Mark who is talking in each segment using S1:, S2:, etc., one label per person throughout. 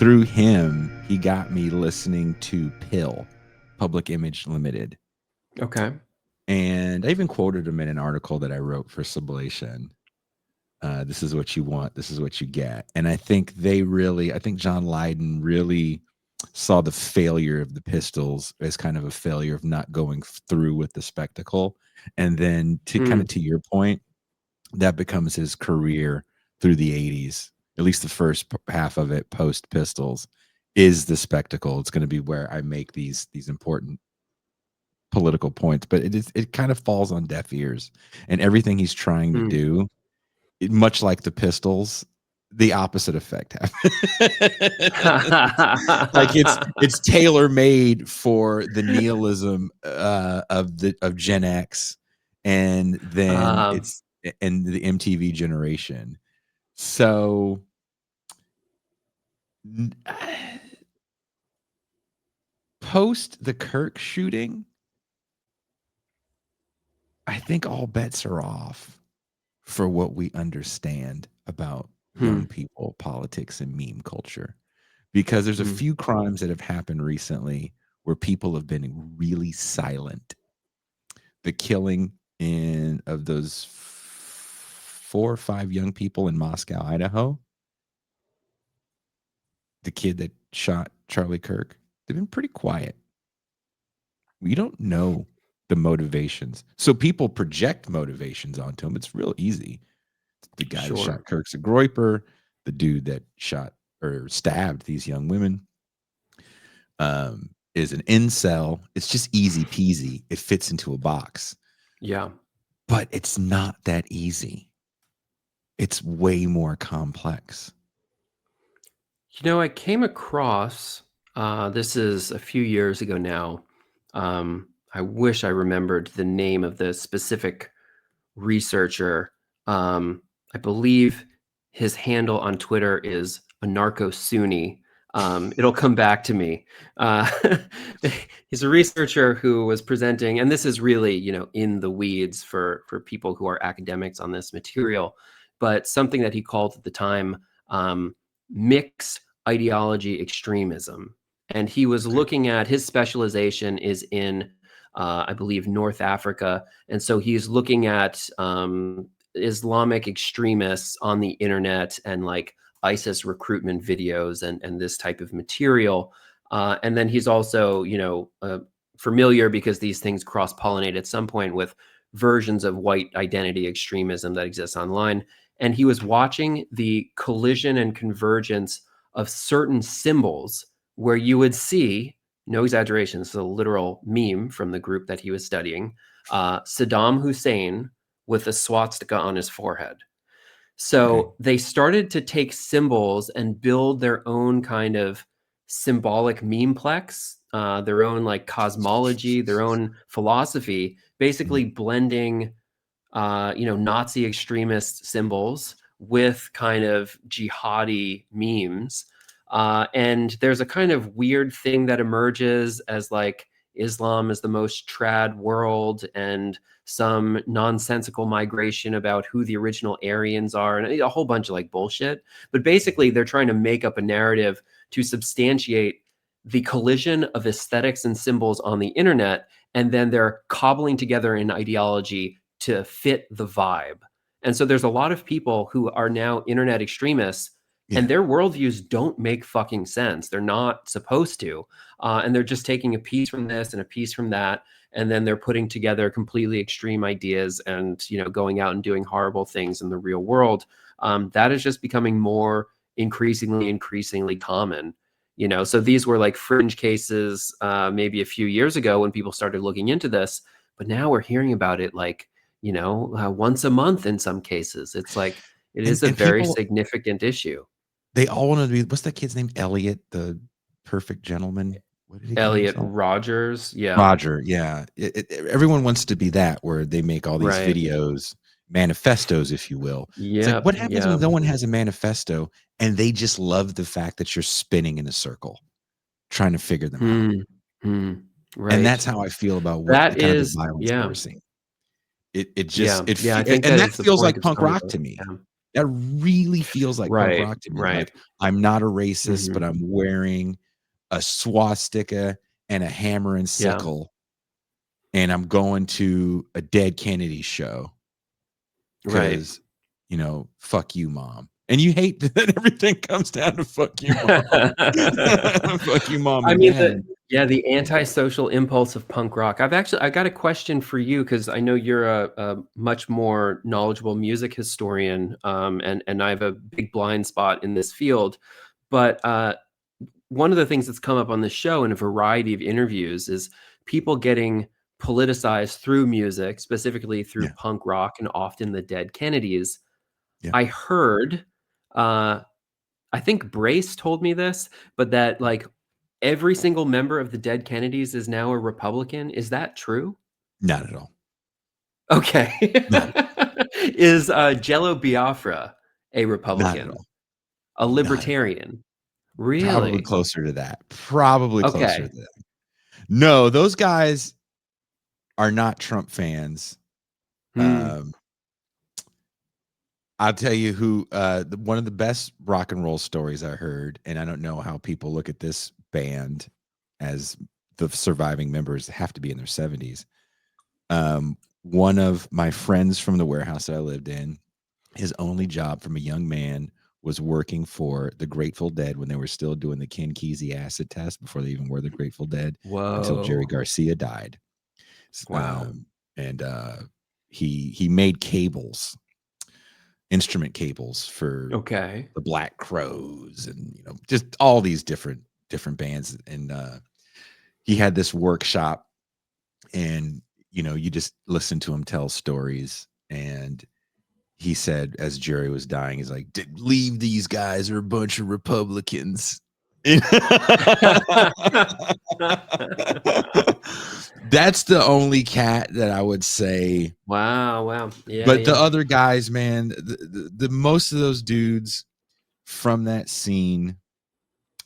S1: through him, he got me listening to PIL, Public Image Limited.
S2: Okay.
S1: And I even quoted him in an article that I wrote for Sublation. This is what you want. This is what you get. And I think John Lydon really saw the failure of the Pistols as kind of a failure of not going through with the spectacle. And then to your point, that becomes his career through the 80s, at least the first half of it post Pistols, is the spectacle. It's going to be where I make these important political points, but it kind of falls on deaf ears. And everything he's trying to do, much like the Pistols, the opposite effect happens. Like it's tailor made for the nihilism of Gen X, and then it's and the MTV generation. So post the Kirk shooting, I think all bets are off for what we understand about young people, politics, and meme culture. Because there's a few crimes that have happened recently where people have been really silent. The killing of those 4 or 5 young people in Moscow, Idaho. The kid that shot Charlie Kirk. They've been pretty quiet. We don't know the motivations. So people project motivations onto him. It's real easy. The guy that shot Kirk's a groyper. The dude that shot or stabbed these young women is an incel. It's just easy peasy. It fits into a box.
S2: Yeah.
S1: But it's not that easy. It's way more complex.
S2: You know, I came across, this is a few years ago now. I wish I remembered the name of the specific researcher. I believe his handle on Twitter is Anarcho-Sunni. It'll come back to me. He's a researcher who was presenting, and this is really, in the weeds for people who are academics on this material, but something that he called at the time mixed ideology extremism. And he was looking at, his specialization is in, I believe, North Africa. And so he's looking at Islamic extremists on the internet and like ISIS recruitment videos and this type of material. And then he's also, familiar, because these things cross-pollinate at some point, with versions of white identity extremism that exists online. And he was watching the collision and convergence of certain symbols where you would see, no exaggeration, this is a literal meme from the group that he was studying, Saddam Hussein with a swastika on his forehead. So they started to take symbols and build their own kind of symbolic memeplex, their own like cosmology, their own philosophy, basically blending, Nazi extremist symbols with kind of jihadi memes. And there's a kind of weird thing that emerges as like Islam is the most trad world, and some nonsensical migration about who the original Aryans are, and a whole bunch of like bullshit. But basically they're trying to make up a narrative to substantiate the collision of aesthetics and symbols on the internet, and then they're cobbling together an ideology to fit the vibe. And so there's a lot of people who are now internet extremists, and their worldviews don't make fucking sense. They're not supposed to. And they're just taking a piece from this and a piece from that, and then they're putting together completely extreme ideas and, going out and doing horrible things in the real world. That is just becoming more increasingly common. So these were like fringe cases maybe a few years ago when people started looking into this, but now we're hearing about it like, once a month in some cases. It's like, it is a very significant issue.
S1: They all want to be, what's that kid's name? Elliot, the perfect gentleman. What did he call
S2: Elliot
S1: himself?
S2: Rogers. Yeah.
S1: Roger. Yeah. Everyone wants to be that, where they make all these videos, manifestos, if you will. It's like, what happens when no one has a manifesto and they just love the fact that you're spinning in a circle, trying to figure them out?
S2: Right.
S1: And that's how I feel about what
S2: that
S1: kind
S2: is,
S1: of violence
S2: yeah.
S1: we're seeing. It
S2: I think
S1: and that feels like punk rock to me. That really feels like punk
S2: Right,
S1: rock to me.
S2: right.
S1: Like, I'm not a racist, but
S2: Mhm.
S1: I'm wearing a swastika and a hammer and
S2: Yeah,
S1: sickle, and I'm going to a Dead Kennedy show
S2: right.
S1: because, fuck you, mom. And you hate that everything comes down to fuck you, mom. Fuck you, mom
S2: I
S1: and
S2: mean,
S1: dad.
S2: the antisocial impulse of punk rock. I got a question for you because I know you're a much more knowledgeable music historian, and I have a big blind spot in this field. But, one of the things that's come up on the show in a variety of interviews is people getting politicized through music, specifically through
S1: Yeah,
S2: punk rock and often the Dead Kennedys.
S1: yeah.
S2: I heard, uh I think Brace told me this, but that, like, every single member of the Dead Kennedys is now a Republican. Is that true?
S1: Not at all.
S2: Okay.
S1: Not
S2: Is, Jello Biafra a
S1: not at
S2: Republican?
S1: all.
S2: A
S1: Not at all.
S2: libertarian?
S1: Probably
S2: Really?
S1: closer to that. Probably closer
S2: Okay.
S1: to that. No, those guys are not Trump fans.
S2: Hmm.
S1: Um, I'll tell you who one of the best rock and roll stories I heard, and I don't know how people look at this band as the surviving members have to be in their 70s. One of my friends from the warehouse that I lived in, his only job from a young man was working for the Grateful Dead when they were still doing the Ken Kesey acid test before they even were the Grateful Dead until Jerry
S2: Whoa.
S1: Garcia died.
S2: Wow.
S1: And he made cables, instrument cables for
S2: Okay.
S1: the Black Crows and just all these different bands. And he had this workshop, and you just listen to him tell stories. And he said, as Jerry was dying, he's like, leave these guys, are a bunch of Republicans. That's the only cat that I would say.
S2: Wow, wow. Yeah,
S1: But the
S2: yeah.
S1: other guys, man, the most of those dudes from that scene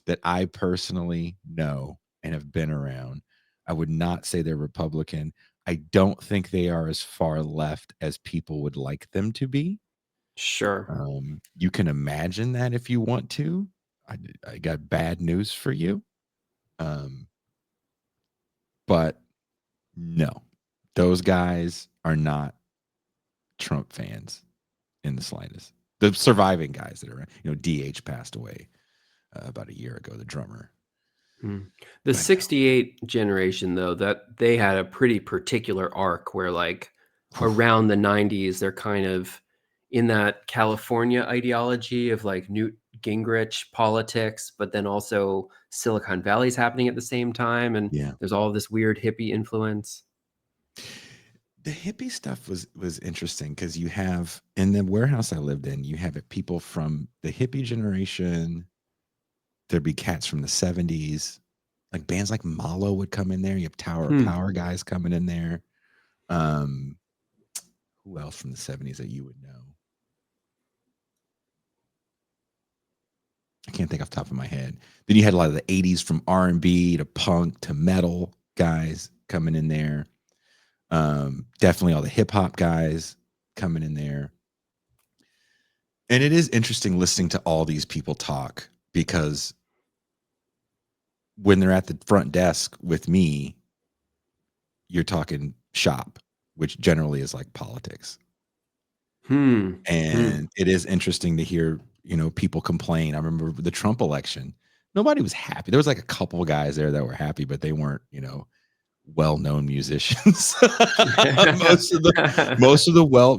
S1: that I personally know and have been around, I would not say they're Republican. I don't think they are as far left as people would like them to be.
S2: Sure.
S1: You can imagine that if you want to. I got bad news for you. Um, but no, those guys are not Trump fans in the slightest. The surviving guys that are, DH passed away about a year ago, the drummer.
S2: Hmm. The
S1: But no.
S2: '68 generation, though, that they had a pretty particular arc where, like, around the '90s, they're kind of in that California ideology of, like, Newt Gingrich politics, but then also Silicon Valley's happening at the same time, and
S1: Yeah.
S2: there's all this weird hippie influence.
S1: The hippie stuff was interesting because you have in the warehouse I lived in, you have people from the hippie generation. There'd be cats from the 70s. Like bands like Malo would come in there. You have Tower of
S2: Hmm.
S1: Power guys coming in there. Um, who else from the 70s that you would know? I can't think off the top of my head. Then you had a lot of the 80s from R&B to punk to metal guys coming in there. Definitely all the hip hop guys coming in there. And it is interesting listening to all these people talk because when they're at the front desk with me, you're talking shop, which generally is like politics.
S2: Hmm. Hmm.
S1: And it is interesting to hear, people complain. I remember the Trump election. Nobody was happy. There was like a couple of guys there that were happy, but they weren't, well-known musicians. most of the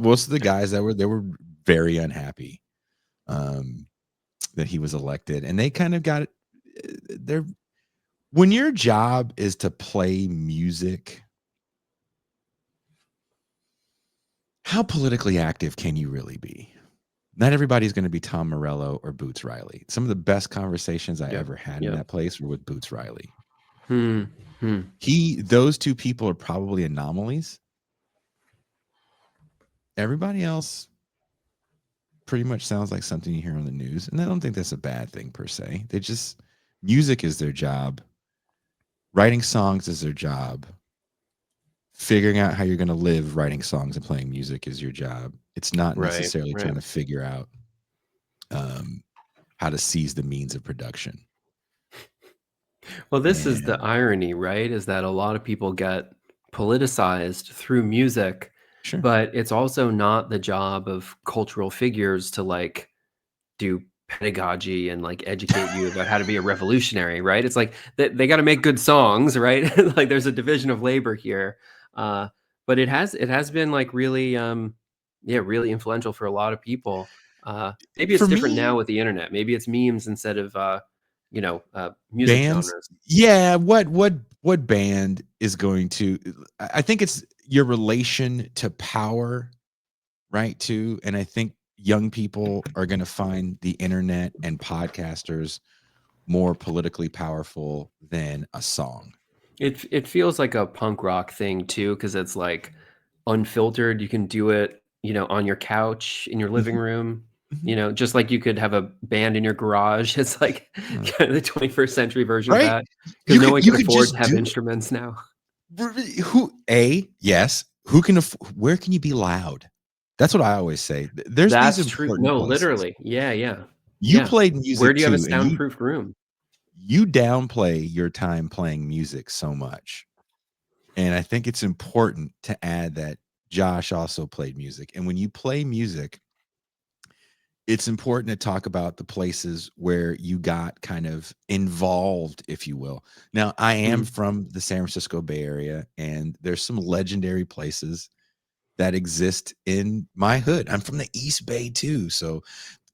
S1: most of the guys they were very unhappy that he was elected. And they kind of got their when your job is to play music, how politically active can you really be? Not everybody's going to be Tom Morello or Boots Riley. Some of the best conversations I
S2: Yep.
S1: ever had in
S2: Yep.
S1: that place were with Boots Riley.
S2: Hmm. Hmm.
S1: Those two people are probably anomalies. Everybody else pretty much sounds like something you hear on the news. And I don't think that's a bad thing per se. Music is their job. Writing songs is their job. figuring out how you're going to live writing songs and playing music is your job. It's not
S2: Right,
S1: necessarily
S2: right.
S1: trying to figure out um, how to seize the means of production.
S2: Well, this is the
S1: And
S2: irony, right? Is that a lot of people get politicized through music,
S1: sure.
S2: but it's also not the job of cultural figures to like do pedagogy and like educate you about how to be a revolutionary, right? It's like they got to make good songs, right? Like there's a division of labor here. Uh, but it has been like really yeah, really influential for a lot of people. Maybe it's
S1: For
S2: different now
S1: me,
S2: with the internet. Maybe it's memes instead of music
S1: bands,
S2: genres.
S1: yeah, what band is going to I think it's your relation to power, right, too, and I think young people are gonna find the internet and podcasters more politically powerful than a song.
S2: It feels like a punk rock thing too, because it's like unfiltered. You can do it, on your couch in your living
S1: Mhm,
S2: room.
S1: mhm,
S2: Just like you could have a band in your garage. It's like
S1: uh,
S2: kind of the 21st century version of
S1: right?
S2: that, because no one
S1: You
S2: can
S1: could
S2: afford
S1: just
S2: to have
S1: do it.
S2: instruments now.
S1: Who yes, who can where can you be loud? That's what I always say. There's these
S2: That's true.
S1: important
S2: No,
S1: places.
S2: literally. Yeah, yeah,
S1: You
S2: yeah.
S1: played
S2: Where
S1: music
S2: do you have a
S1: too, and
S2: soundproofed room?
S1: you downplay your time playing music so much. And I think it's important to add that Josh also played music. And when you play music, it's important to talk about the places where you got kind of involved, if you will. Now, I am
S2: Mhm.
S1: from the San Francisco Bay Area, and there's some legendary places that exist in my hood. I'm from the East Bay too. So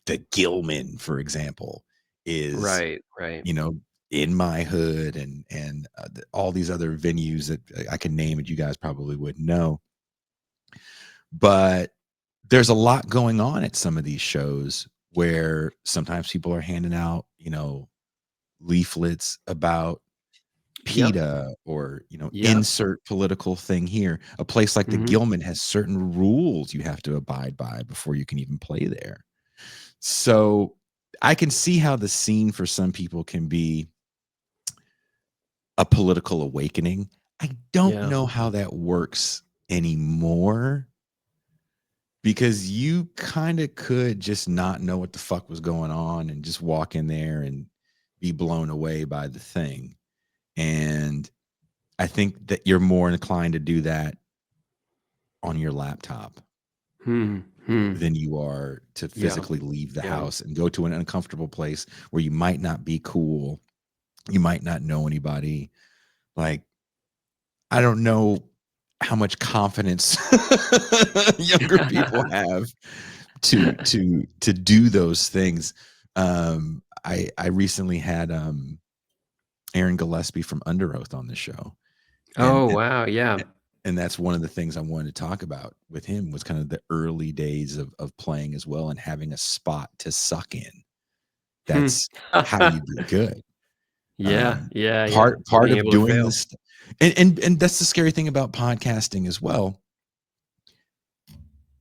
S1: the Gilman, for example, is,
S2: Right, right.
S1: you know, in my hood and all these other venues that I can name and you guys probably wouldn't know. But there's a lot going on at some of these shows where sometimes people are handing out, leaflets about
S2: Yep.
S1: PETA or,
S2: Yep.
S1: insert political thing here. A place like the
S2: Mhm.
S1: Gilman has certain rules you have to abide by before you can even play there. So I can see how the scene for some people can be a political awakening. I don't
S2: Yeah.
S1: know how that works anymore because you kind of could just not know what the fuck was going on and just walk in there and be blown away by the thing. And I think that you're more inclined to do that on your laptop
S2: Hmm. Hmm.
S1: than you are to
S2: Yeah.
S1: physically leave the
S2: Yeah.
S1: house and go to an uncomfortable place where you might not be cool. You might not know anybody. Like, I don't know how much confidence younger people have to do those things. I recently had Aaron Gillespie from Under Oath on the show, and
S2: Oh, wow. Yeah.
S1: and that's one of the things I wanted to talk about with him was kind of the early days of playing as well and having a spot to suck in.
S2: Hmm.
S1: That's how you get good.
S2: Yeah,
S1: Um,
S2: yeah, yeah.
S1: part
S2: Being
S1: of
S2: able to
S1: doing
S2: fail.
S1: this, and that's the scary thing about podcasting as well.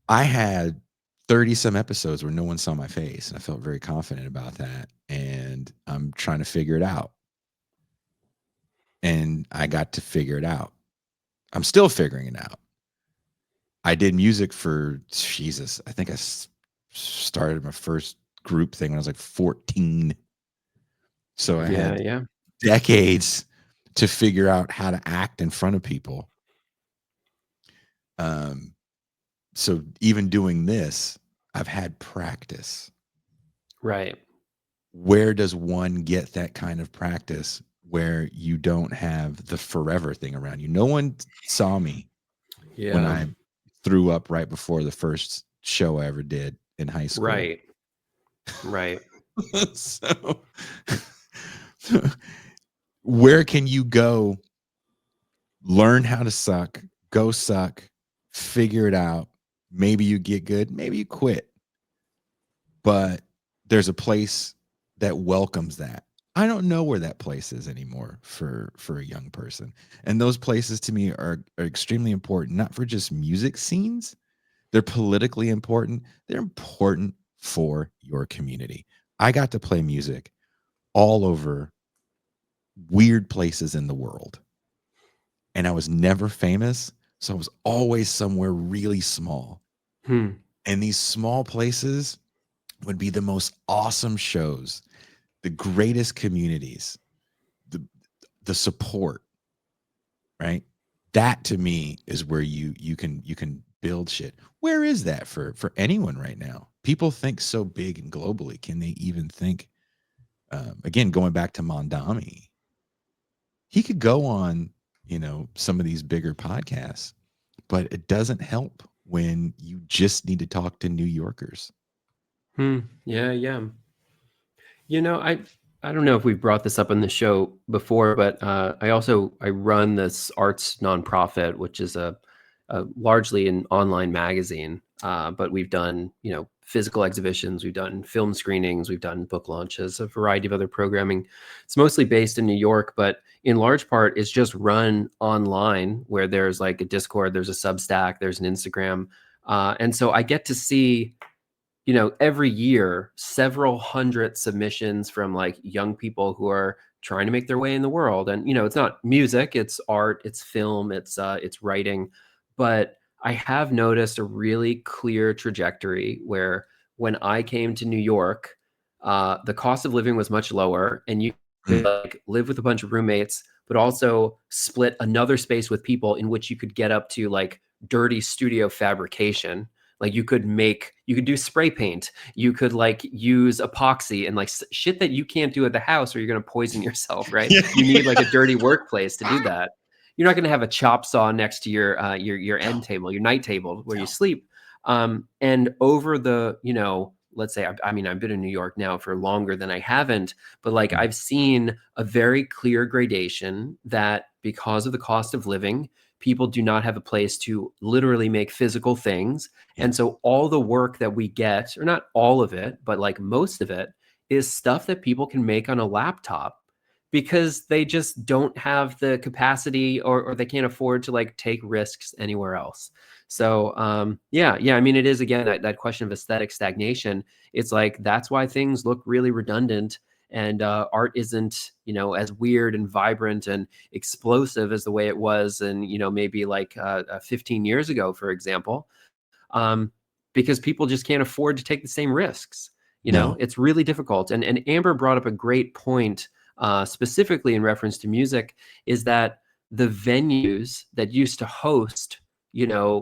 S1: I had 30 some episodes where no one saw my face, and I felt very confident about that. And I'm trying to figure it out. And I got to figure it out. I'm still figuring it out. I did music for Jesus. I think started my first group thing when I was like 14. So I
S2: Yeah,
S1: had
S2: yeah.
S1: decades to figure out how to act in front of people. Um, so even doing this, I've had practice.
S2: Right.
S1: Where does one get that kind of practice where you don't have the forever thing around you? No one saw me when
S2: Yeah.
S1: I threw up right before the first show I ever did in high school.
S2: Right. Right.
S1: So where can you go learn how to suck, go suck, figure it out. Maybe you get good, maybe you quit, but there's a place that welcomes that. I don't know where that place is anymore for a young person. And those places to me are extremely important, not for just music scenes. They're politically important. They're important for your community. I got to play music all over weird places in the world and I was never famous. So I was always somewhere really small.
S2: Hmm.
S1: And these small places would be the most awesome shows, the greatest communities, the the support, right? That to me is where you can build shit. Where is that for anyone right now? People think so big and globally. Can they even think? Again, going back to Mondami, he could go on, some of these bigger podcasts, but it doesn't help when you just need to talk to New Yorkers.
S2: Hmm. Yeah, yeah. I don't know if we've brought this up on the show before, but I run this arts nonprofit, which is a largely an online magazine. But we've done physical exhibitions, we've done film screenings, we've done book launches, a variety of other programming. It's mostly based in New York, but in large part, it's just run online, where there's like a Discord, there's a Substack, there's an Instagram, and so I get to see every year, several hundred submissions from like young people who are trying to make their way in the world. And, it's not music, it's art, it's film, it's writing. But I have noticed a really clear trajectory where when I came to New York, the cost of living was much lower, and you could
S1: Mm.
S2: like live with a bunch of roommates, but also split another space with people in which you could get up to like dirty studio fabrication. Like you could do spray paint, you could like use epoxy and like shit that you can't do at the house or you're going to poison yourself, right?
S1: Yeah.
S2: You need like a dirty workplace to do that. You're not going to have a chop saw next to your end
S1: No,
S2: table, your night table where you
S1: no.
S2: sleep. And over the, let's say, I mean, I've been in New York now for longer than I haven't, but like
S1: Mm.
S2: I've seen a very clear gradation that because of the cost of living, people do not have a place to literally make physical things.
S1: Yeah.
S2: And so all the work that we get, or not all of it, but like most of it, is stuff that people can make on a laptop because they just don't have the capacity, or they can't afford to like take risks anywhere else. So yeah, I mean, it is again that question of aesthetic stagnation. It's like that's why things look really redundant, and art isn't as weird and vibrant and explosive as the way it was, and maybe like 15 years ago, for example, um, because people just can't afford to take the same risks.
S1: No.
S2: It's really difficult. And Amber brought up a great point, specifically in reference to music, is that the venues that used to host,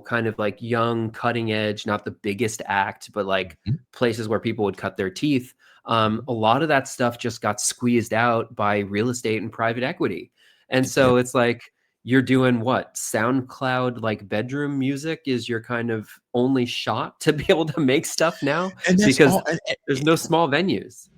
S2: kind of like young, cutting edge, not the biggest act, but like
S1: Mhm.
S2: places where people would cut their teeth.
S1: Mhm.
S2: A lot of that stuff just got squeezed out by real estate and private equity. And
S1: It did.
S2: so it's like, you're doing what? SoundCloud like bedroom music is your kind of only shot to be able to make stuff now
S1: And that's
S2: because
S1: all. And
S2: there's no small venues.